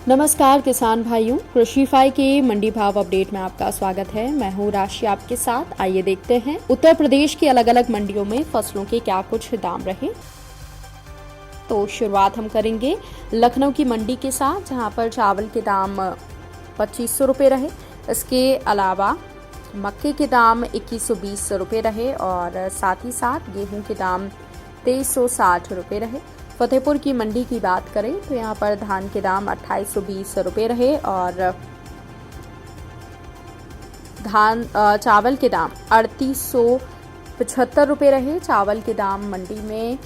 नमस्कार किसान भाइयों, कृषिफाई के मंडी भाव अपडेट में आपका स्वागत है। मैं हूं राशि आपके साथ। आइए देखते हैं उत्तर प्रदेश की अलग अलग मंडियों में फसलों के क्या कुछ दाम रहे। तो शुरुआत हम करेंगे लखनऊ की मंडी के साथ, जहां पर चावल के दाम 2500 रुपये रहे। इसके अलावा मक्के के दाम 2120 रुपये रहे और साथ ही साथ गेहूं के दाम 2360 रुपये रहे। फतेहपुर की मंडी की बात करें तो यहाँ पर धान के दाम 2820 रुपये रहे और चावल के दाम 3875 रुपये रहे। चावल के दाम मंडी में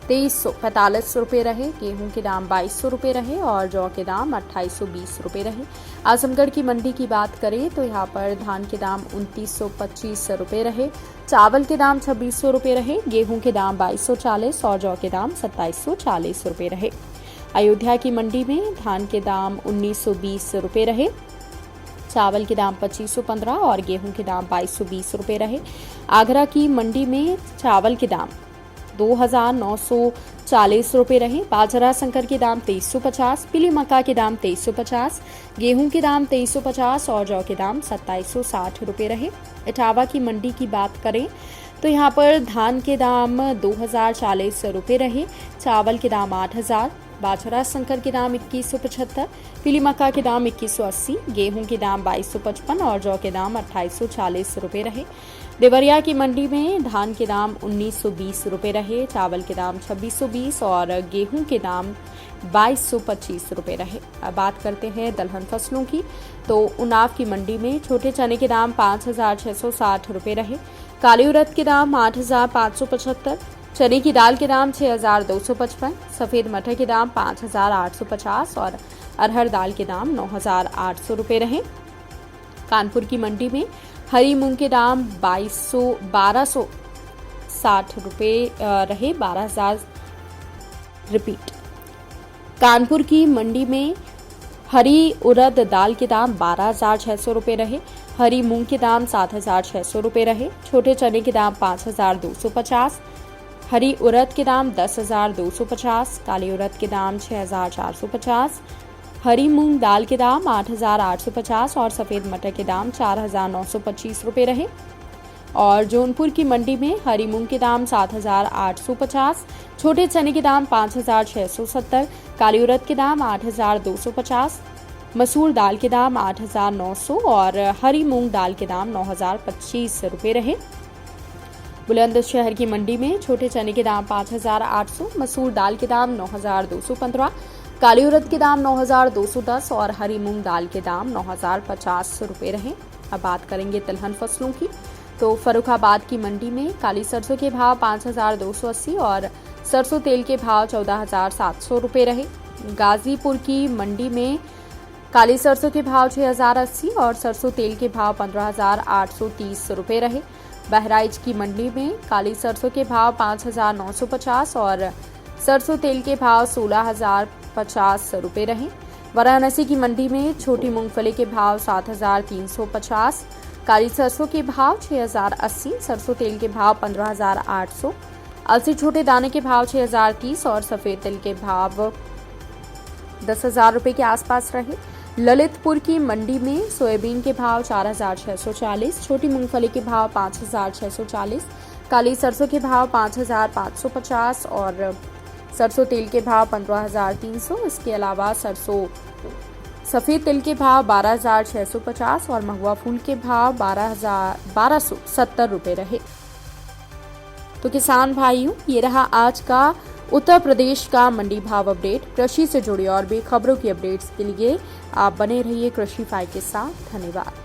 2345 रुपये रहे। गेहूं के दाम 2200 रुपये रहे और जौ के दाम 2820 रुपये रहे। आजमगढ़ की मंडी की बात करें तो यहाँ पर धान के दाम 2925 रुपये रहे। चावल के दाम 2600 रुपये रहे। गेहूं के दाम 2240 और जौ के दाम 2740 रुपये रहे। अयोध्या की मंडी में धान के दाम 1920 रुपये रहे। चावल के दाम 2515 और गेहूं के दाम 2220 रुपये रहे। आगरा की मंडी में चावल के दाम 2940 रुपये रहे। बाजरा संकर के दाम 2350, पीली मक्का के दाम 2350, गेहूं के दाम 2350 और जौ के दाम 2760 रुपये रहे। इटावा की मंडी की बात करें तो यहाँ पर धान के दाम 2040 रुपये रहे। चावल के दाम 8000, बाजरा संकर के दाम 2175, पीली मक्का के दाम 2180, गेहूं के दाम 2255 और जौ के दाम 2840 रुपये रहे। देवरिया की मंडी में धान के दाम 1920 रुपये रहे। चावल के दाम 2620 और गेहूं के दाम 2225 रुपये रहे। अब बात करते हैं दलहन फसलों की, तो उन्नाव की मंडी में छोटे चने के दाम 5660 रुपये रहे। काली उड़द के दाम 8575, चने की दाल के दाम 6255, सफेद मटर के दाम 5850 और अरहर दाल के दाम 9800 रुपये रहे। कानपुर की मंडी में हरी मूंग के दाम 1260 रुपये रहे। 12000 रिपीट। कानपुर की मंडी में हरी उड़द दाल के दाम 12600 रुपये रहे। हरी मूंग के दाम 7600 रुपये रहे। छोटे चने के दाम 5250, हरी उड़द के दाम 10250, काली उड़द के दाम 6450, हरी मूंग दाल के दाम 8850 और सफ़ेद मटर के दाम 4925 रुपये रहे। और जौनपुर की मंडी में हरी मूंग के दाम 7850, छोटे चने के दाम 5670, काली उड़द के दाम 8250, मसूर दाल के दाम 8900 और हरी मूंग दाल के दाम 9025 रुपये रहे। बुलंदशहर की मंडी में छोटे चने के दाम 5800, मसूर दाल के दाम 9215, काली उड़द के दाम 9210 और हरी मूंग दाल के दाम 9050 रुपये रहे। अब बात करेंगे तिलहन फसलों की, तो फर्रुखाबाद की मंडी में काली सरसों के भाव 5280 और सरसों तेल के भाव 14700 रुपये रहे। गाजीपुर की मंडी में काली सरसों के भाव 6080 और सरसों तेल के भाव 15830 रुपये रहे। बहराइच की मंडी में काली सरसों के भाव 5950 और सरसों तेल के भाव 16050 रुपये रहे। वाराणसी की मंडी में छोटी मूंगफली के भाव 7350, काली सरसों के भाव 6080, सरसों तेल के भाव 15800, अलसी छोटे दाने के भाव 6030 और सफेद तिल के भाव 10000 रुपये के आसपास रहे। ललितपुर की मंडी में सोयाबीन के भाव 4640, छोटी मूंगफली के भाव 5640, काली सरसों के भाव 5550 और सरसों तेल के भाव 15300। इसके अलावा सफ़ेद तिल के भाव 12650 और महुआ फूल के भाव 1270 रुपये रहे। तो किसान भाइयों, ये रहा आज का उत्तर प्रदेश का मंडी भाव अपडेट। कृषि से जुड़ी और भी खबरों की अपडेट्स के लिए आप बने रहिए कृषिफाई के साथ। धन्यवाद।